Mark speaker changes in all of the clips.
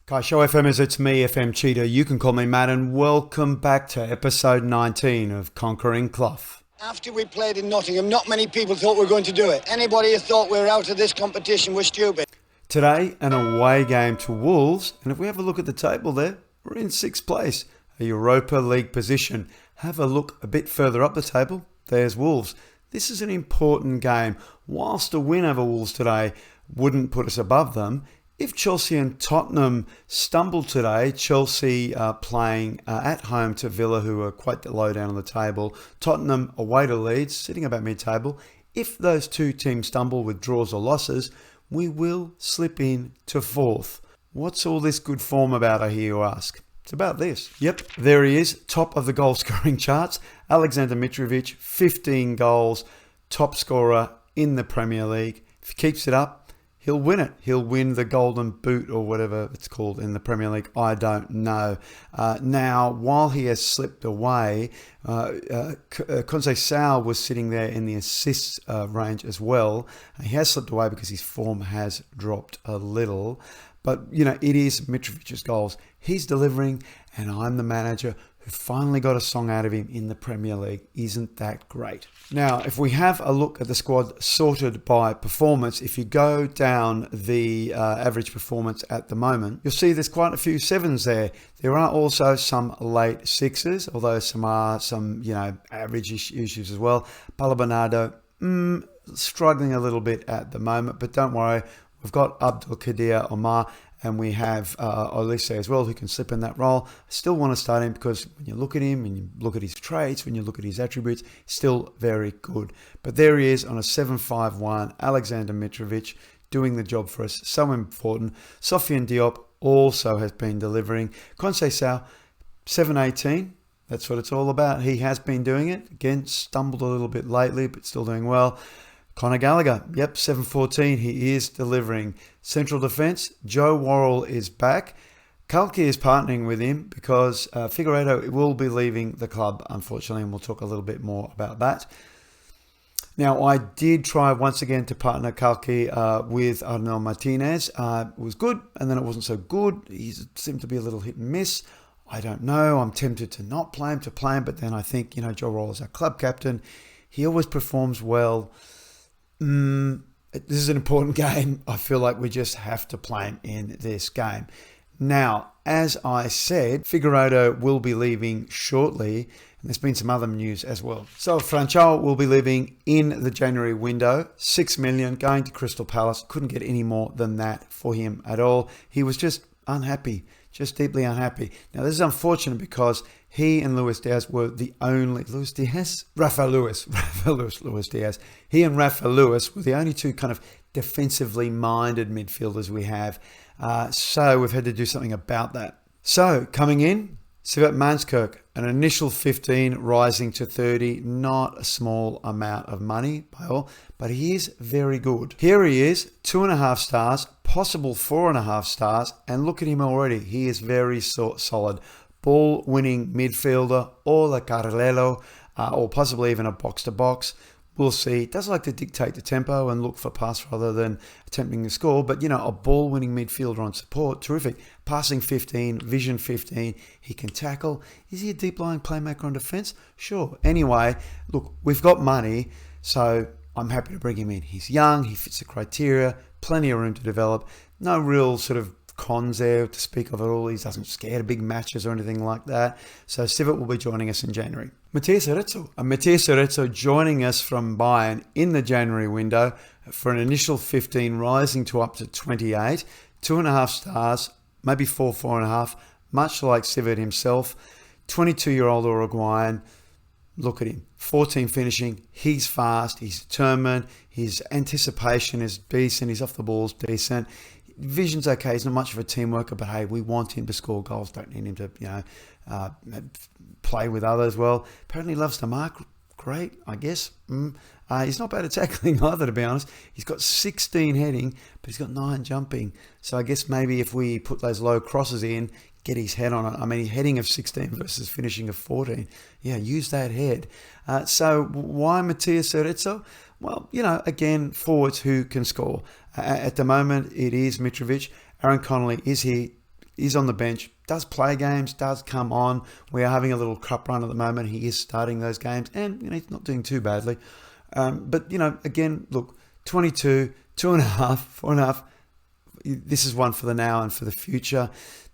Speaker 1: Kai Show FMers, it's me, FM Cheetah. You can call me Matt, and welcome back to episode 19 of Conquering Clough.
Speaker 2: After we played in Nottingham, not many people thought we were going to do it. Anybody who thought we were out of this competition was stupid.
Speaker 1: Today, an away game to Wolves, and if we have a look at the table there, we're in 6th place, a Europa League position. Have a look a bit further up the table, there's Wolves. This is an important game. Whilst a win over Wolves today wouldn't put us above them, if Chelsea and Tottenham stumble today, Chelsea playing at home to Villa, who are quite low down on the table. Tottenham away to Leeds, sitting about mid-table. If those two teams stumble with draws or losses, we will slip in to 4th. What's all this good form about, I hear you ask? It's about this. Yep, there he is, top of the goal-scoring charts. Alexander Mitrovic, 15 goals, top scorer in the Premier League. If he keeps it up, he'll win it. He'll win the Golden Boot or whatever it's called in the Premier League. I don't know. Now, while he has slipped away, Conceição was sitting there in the assists range as well. He has slipped away because his form has dropped a little. But, it is Mitrovic's goals. He's delivering, and I'm the manager who finally got a song out of him in the Premier League. Isn't that great? Now, if we have a look at the squad sorted by performance, if you go down the average performance at the moment, you'll see there's quite a few 7s there. There are also some late 6s, although some average issues as well. Paulo Bernardo, struggling a little bit at the moment, but don't worry. We've got Abdelkader Omar, and we have Olise as well, who can slip in that role. I still want to start him because when you look at him and you look at his traits, when you look at his attributes, still very good. But there he is on a 7-5-1, Alexander Mitrovic doing the job for us. So important. Sofiane Diop also has been delivering. Conceição, 7-18. That's what it's all about. He has been doing it. Again, stumbled a little bit lately, but still doing well. Conor Gallagher, 7-14, he is delivering. Central defence, Joe Worrell is back. Cloughie is partnering with him because Figueiredo will be leaving the club, unfortunately, and we'll talk a little bit more about that. Now, I did try once again to partner Cloughie with Arnaud Martinez. It was good, and then it wasn't so good. He seemed to be a little hit and miss. I don't know. I'm tempted to not play him, but then I think, Joe Worrell is our club captain. He always performs well. This is an important game. I feel like we just have to play him in this game. Now, as I said, Figueiredo will be leaving shortly, and there's been some other news as well. So Franchal will be leaving in the January window, 6 million, going to Crystal Palace. Couldn't get any more than that for him at all. He was just unhappy, just deeply unhappy. Now, this is unfortunate because he and Luis Diaz were the only... Luis Diaz? Luis Diaz. He and Rafa Luis were the only two kind of defensively minded midfielders we have. So we've had to do something about that. So, coming in, Sivert Manskirk, an initial 15 rising to 30. Not a small amount of money by all, but he is very good. Here he is, 2.5 stars, possible 4.5 stars, and look at him already. He is very solid. Ball-winning midfielder, or a Carrillo, or possibly even a box-to-box. We'll see. Does like to dictate the tempo and look for pass rather than attempting to score. But, a ball-winning midfielder on support, terrific. Passing 15, vision 15. He can tackle. Is he a deep-lying playmaker on defence? Sure. Anyway, look, we've got money, so I'm happy to bring him in. He's young. He fits the criteria. Plenty of room to develop. No real sort of cons there to speak of at all. He doesn't scare big matches or anything like that. So Sivert will be joining us in January. Matías Eretzo joining us from Bayern in the January window for an initial 15, rising to up to 28. 2.5 stars, maybe 4.5, much like Sivert himself. 22-year-old Uruguayan. Look at him. 14 finishing. He's fast. He's determined. His anticipation is decent. His off the ball is decent. Vision's okay. He's not much of a team worker, but hey, we want him to score goals. Don't need him to, play with others well. Apparently he loves to mark. Great, I guess. He's not bad at tackling either, to be honest. He's got 16 heading, but he's got 9 jumping. So I guess maybe if we put those low crosses in, get his head on it. I mean, heading of 16 versus finishing of 14. Yeah, use that head. So why Matías Eretzo? Well, again, forwards who can score. At the moment, it is Mitrovic. Aaron Connolly is here. is on the bench, does play games, does come on. We are having a little cup run at the moment. He is starting those games, and he's not doing too badly. But again, look, 22, 2.5, 4.5. This is one for the now and for the future.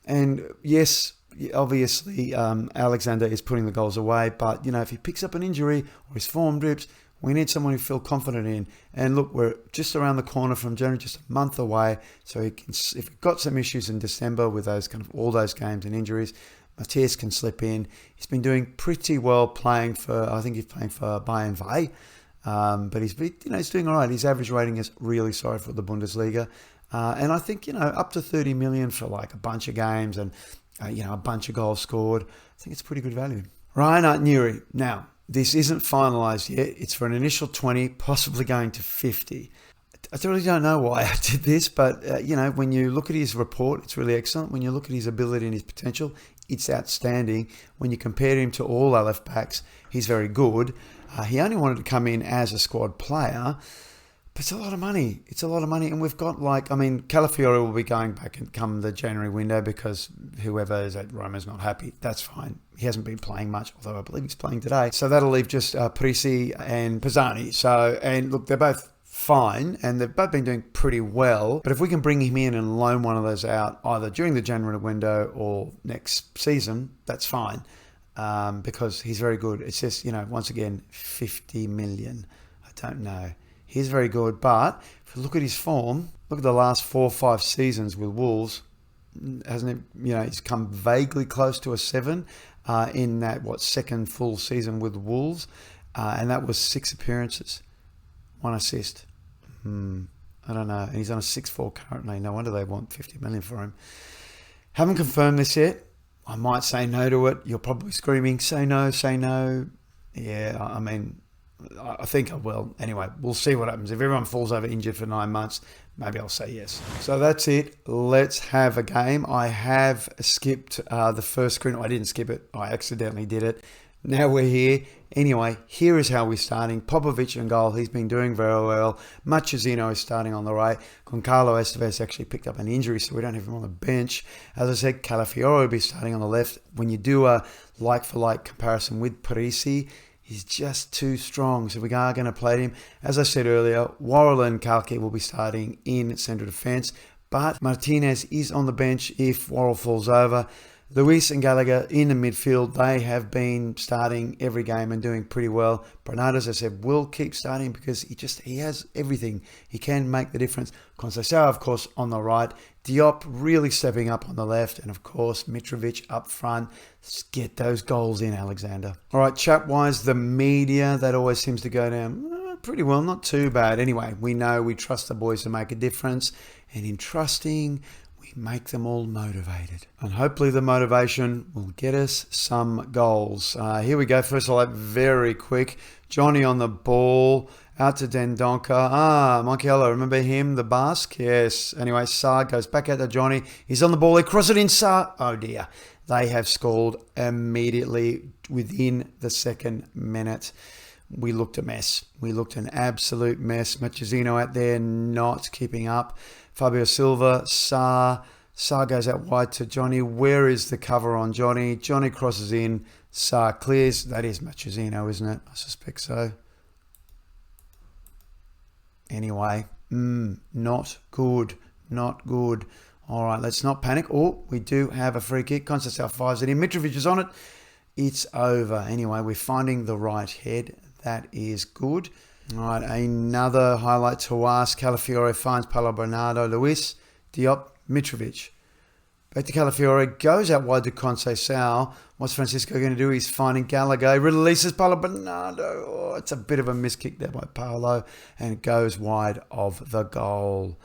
Speaker 1: And yes, obviously, Alexander is putting the goals away. But if he picks up an injury or his form drips, we need someone who feel confident in. And look, we're just around the corner from January, just a month away. So if we've got some issues in December with those all those games and injuries, Matthias can slip in. He's been doing pretty well playing for, I think he's playing for Bayern Vay. But he's doing all right. His average rating is really solid for the Bundesliga. And I think, up to 30 million for like a bunch of games and, a bunch of goals scored. I think it's pretty good value. Reinhard Nuri. Now, this isn't finalised yet. It's for an initial 20, possibly going to 50. I really don't know why I did this, but, when you look at his report, it's really excellent. When you look at his ability and his potential, it's outstanding. When you compare him to all our left backs, he's very good. He only wanted to come in as a squad player, but it's a lot of money. It's a lot of money. And we've got Calafiore will be going back and come the January window because whoever is at Roma is not happy. That's fine. He hasn't been playing much, although I believe he's playing today. So that'll leave just Parisi and Pisani. And look, they're both fine and they've both been doing pretty well. But if we can bring him in and loan one of those out either during the January window or next season, that's fine. Because he's very good. It's just, once again, 50 million. I don't know. He's very good, but if you look at his form, look at the last 4 or 5 seasons with Wolves, hasn't he? He's come vaguely close to a 7 in that, second full season with Wolves, and that was 6 appearances, 1 assist. I don't know. And he's on a 6-4 currently. No wonder they want 50 million for him. Haven't confirmed this yet. I might say no to it. You're probably screaming, say no, say no. Yeah, I think I will. Anyway, we'll see what happens. If everyone falls over injured for 9 months, maybe I'll say yes. So that's it. Let's have a game. I have skipped the first screen. I didn't skip it. I accidentally did it. Now we're here. Anyway, here is how we're starting. Popovic in goal. He's been doing very well. Marchesino is starting on the right. Goncalo Esteves actually picked up an injury, so we don't have him on the bench. As I said, Calafiore will be starting on the left. When you do a like-for-like comparison with Parisi, he's just too strong, so we are going to play him. As I said earlier, Worrell and Cloughie will be starting in central defence, but Martinez is on the bench if Worrell falls over. Luis and Gallagher in the midfield, they have been starting every game and doing pretty well. Bernardo, as I said, will keep starting because he has everything. He can make the difference. Conceição, of course, on the right. Diop really stepping up on the left. And, of course, Mitrovic up front. Let's get those goals in, Alexander. All right, chat-wise, the media, that always seems to go down pretty well. Not too bad. Anyway, we trust the boys to make a difference. And in trusting, make them all motivated. And hopefully the motivation will get us some goals. Here we go. First of all, very quick. Johnny on the ball. Out to Dendonka. Monchiello, remember him? The Basque? Yes. Anyway, Sarr goes back out to Johnny. He's on the ball. He crosses it in. Sarr. Oh dear. They have scored immediately within the second minute. We looked a mess. We looked an absolute mess. Marchesino out there not keeping up. Fabio Silva, Sarr goes out wide to Johnny. Where is the cover on Johnny? Johnny crosses in. Sarr clears. That is Marchesino, isn't it? I suspect so. Anyway, not good. Not good. All right, let's not panic. Oh, we do have a free kick. Conceição fires it in. Mitrovic is on it. It's over. Anyway, we're finding the right head. That is good. All right, another highlight to us. Calafiore finds Paulo Bernardo, Luis, Diop, Mitrovic. Back to Calafiore, goes out wide to Conceição. What's Francisco going to do? He's finding Gallagher, releases Paulo Bernardo. Oh, it's a bit of a miskick there by Paulo, and it goes wide of the goal.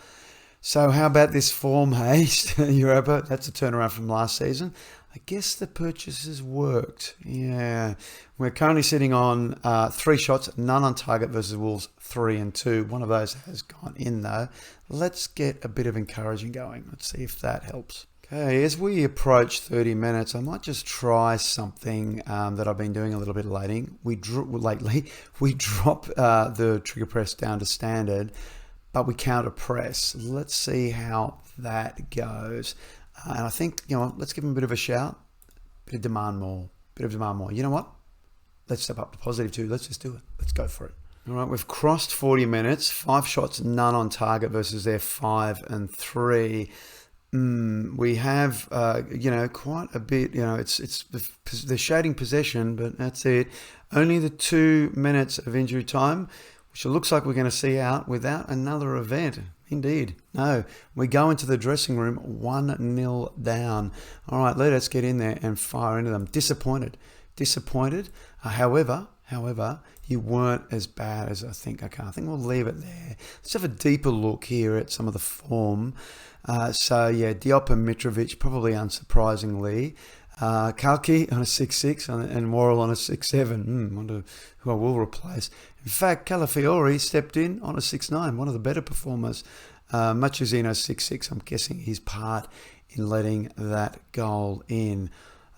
Speaker 1: So how about this form, hey, Europa? That's a turnaround from last season. I guess the purchases worked. Yeah. We're currently sitting on 3 shots, none on target versus Wolves, 3 and 2. One of those has gone in though. Let's get a bit of encouraging going. Let's see if that helps. Okay, as we approach 30 minutes, I might just try something that I've been doing a little bit lately. We drop the trigger press down to standard, but we counter press. Let's see how that goes. And I think, let's give him a bit of a shout. Bit of demand more. You know what? Let's step up to positive too. Let's just do it. Let's go for it. All right, we've crossed 40 minutes. 5 shots, none on target versus their 5 and 3. We have, quite a bit. They're shading possession, but that's it. Only the 2 minutes of injury time, which it looks like we're going to see out without another event. Indeed. No, we go into the dressing room 1-0 down. All right, let us get in there and fire into them. Disappointed. However, you weren't as bad as I think. Okay, I think we'll leave it there. Let's have a deeper look here at some of the form. Diop and Mitrovic, probably unsurprisingly. Cloughie on a 6-6 and Worrell on a 6-7. Wonder who I will replace. In fact, Calafiore stepped in on a 6-9, one of the better performers. Mazzino 6-6. I'm guessing his part in letting that goal in.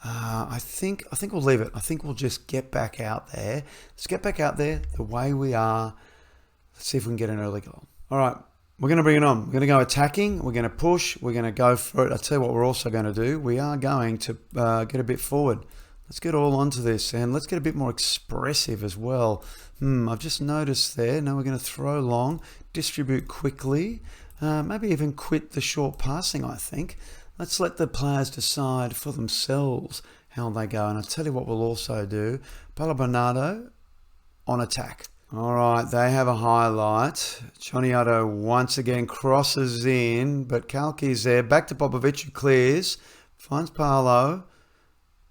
Speaker 1: I think we'll leave it. I think we'll just get back out there. Let's get back out there the way we are. Let's see if we can get an early goal. All right. We're going to bring it on. We're going to go attacking. We're going to push. We're going to go for it. I'll tell you what we're also going to do. We are going to get a bit forward. Let's get all onto this and let's get a bit more expressive as well. I've just noticed there. Now we're going to throw long, distribute quickly, maybe even quit the short passing, I think. Let's let the players decide for themselves how they go. And I'll tell you what we'll also do. Paulo Bernardo on attack. All right, they have a highlight. Choniato once again crosses in, but Cloughie's there. Back to Popovic, who clears. Finds Paulo.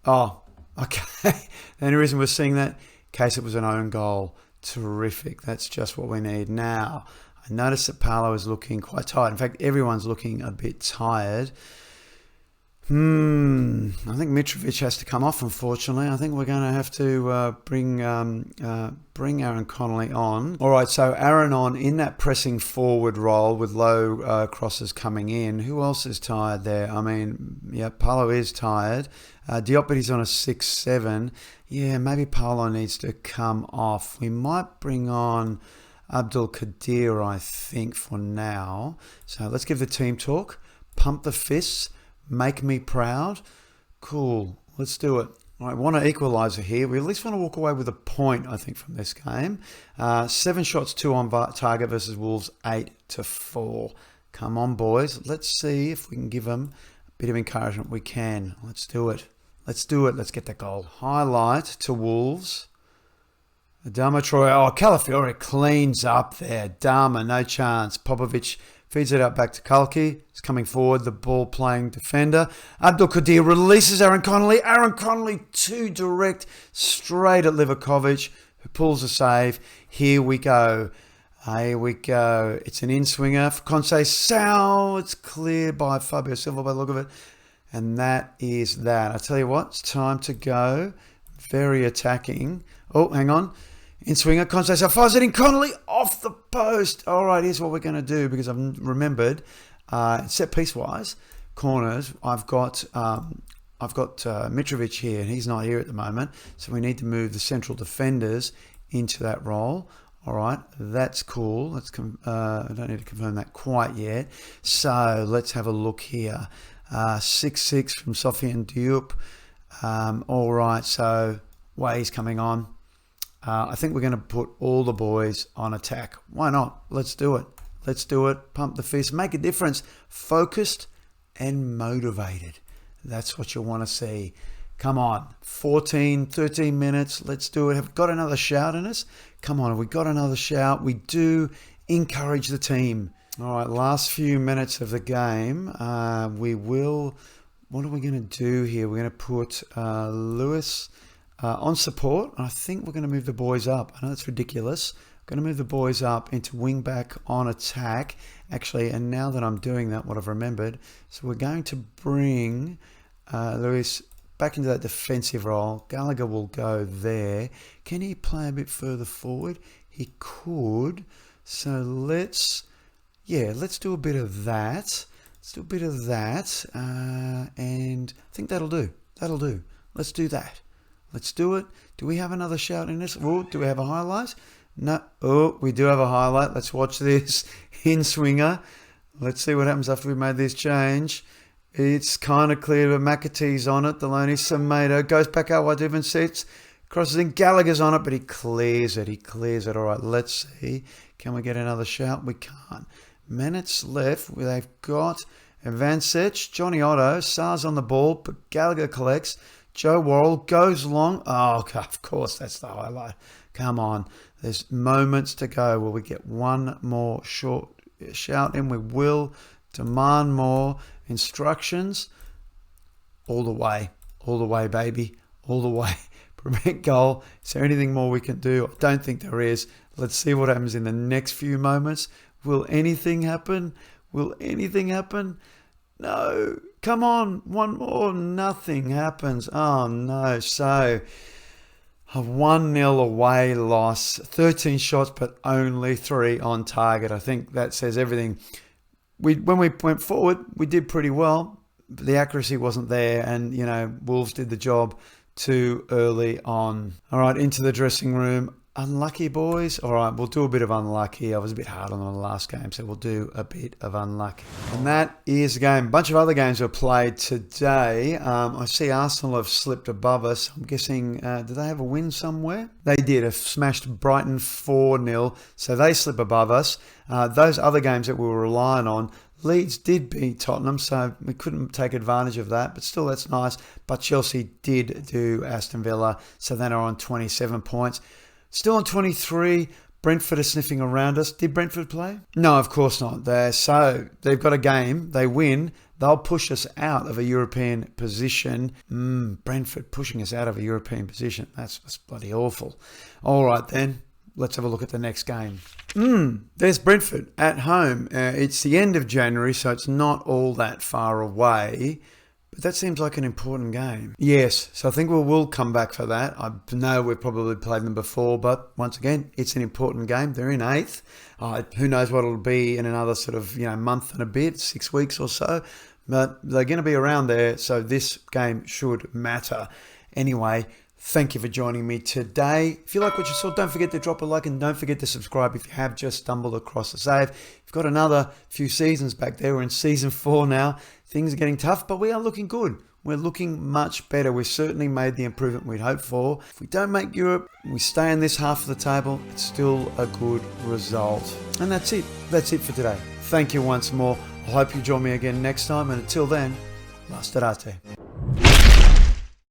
Speaker 1: Oh, okay. The only reason we're seeing that, in case it was an own goal. Terrific. That's just what we need. Now, I noticed that Paulo is looking quite tired. In fact, everyone's looking a bit tired. I think Mitrovic has to come off, unfortunately. I think we're going to have to bring Aaron Connolly on. All right, so Aaron on in that pressing forward role with low crosses coming in. Who else is tired there? I mean, yeah, Paulo is tired. Diop, but he's on a 6-7. Yeah, maybe Paulo needs to come off. We might bring on Abdul Qadir, I think, for now. So let's give the team talk. Pump the fists. Make me proud. Cool. Let's do it. All right, want an equaliser here. We at least want to walk away with a point, I think, from this game. 7 shots, 2 on target versus Wolves, 8-4. Come on, boys. Let's see if we can give them a bit of encouragement. We can. Let's do it. Let's get that goal. Highlight to Wolves. Adama Troy. Oh, Calafiore cleans up there. Dama, no chance. Popovic feeds it out back to Cloughie. He's coming forward, the ball playing defender. Abdul Qadir releases Aaron Connolly. Aaron Connolly too direct, straight at Livakovic, who pulls a save. Here we go. It's an in-swinger for Conceição. It's cleared by Fabio Silva by the look of it. And that is that. I tell you what, it's time to go. Very attacking. Oh, hang on. In swinger, Conceição fires it in. Connolly off the post. All right, here's what we're going to do because I've remembered set piece wise corners. I've got Mitrovic here, and he's not here at the moment, so we need to move the central defenders into that role. All right, that's cool. I don't need to confirm that quite yet. So let's have a look here. 6-6 from Sofiane Diop. All right, so Way's coming on. I think we're going to put all the boys on attack. Why not? Let's do it. Pump the fist. Make a difference. Focused and motivated. That's what you want to see. Come on. 13 minutes. Let's do it. Have we got another shout in us? Come on. Have we got another shout? We do encourage the team. All right. Last few minutes of the game. What are we going to do here? We're going to put Lewis on support. I think we're going to move the boys up. I know it's ridiculous. Going to move the boys up into wing back on attack. Actually, and now that I'm doing that, what I've remembered, so we're going to bring Lewis back into that defensive role. Gallagher will go there. Can he play a bit further forward? He could. So let's do a bit of that. And I think that'll do. Let's do that. Let's do it. Do we have another shout in this? Oh, do we have a highlight? No. Oh, we do have a highlight. Let's watch this. In swinger. Let's see what happens after we made this change. It's kind of clear that McAtee's on it. Deloney, Semedo goes back out wide, even sits. Crosses in, Gallagher's on it, but he clears it. All right, let's see. Can we get another shout? We can't. Minutes left. They've got Ivancic, Johnny Otto, Sar's on the ball, but Gallagher collects. Joe Worrell goes long. Oh, of course, that's the highlight. Come on. There's moments to go. Will we get one more short shout in? We will. Demand more. Instructions. All the way, baby. All the way. Prevent goal. Is there anything more we can do? I don't think there is. Let's see what happens in the next few moments. Will anything happen? No. Come on. One more. Nothing happens. Oh, no. So, a 1-0 away loss. 13 shots, but only 3 on target. I think that says everything. When we went forward, we did pretty well. But the accuracy wasn't there. And, Wolves did the job too early on. All right, into the dressing room. Unlucky, boys. All right, we'll do a bit of unlucky. I was a bit hard on the last game, so we'll do a bit of unlucky. And that is the game. A bunch of other games were played today. I see Arsenal have slipped above us. I'm guessing, did they have a win somewhere? They did. Have smashed Brighton 4-0, so they slip above us. Those other games that we were relying on, Leeds did beat Tottenham, so we couldn't take advantage of that, but still that's nice. But Chelsea did do Aston Villa, so then are on 27 points. Still on 23. Brentford are sniffing around us. Did Brentford play? No, of course not. So they've got a game. They win. They'll push us out of a European position. Brentford pushing us out of a European position. That's bloody awful. All right then. Let's have a look at the next game. There's Brentford at home. It's the end of January, so it's not all that far away. But that seems like an important game. Yes, so I think we'll come back for that. I know we've probably played them before, but once again, it's an important game. They're in 8th. Who knows what it'll be in another sort of month and a bit, 6 weeks or so. But they're going to be around there, so this game should matter. Anyway, thank you for joining me today. If you like what you saw, don't forget to drop a like and don't forget to subscribe if you have just stumbled across the save. We've got another few seasons back there. We're in season 4 now. Things are getting tough, but we are looking good. We're looking much better. We've certainly made the improvement we'd hoped for. If we don't make Europe, we stay in this half of the table, it's still a good result. And that's it. That's it for today. Thank you once more. I hope you join me again next time. And until then, la starate.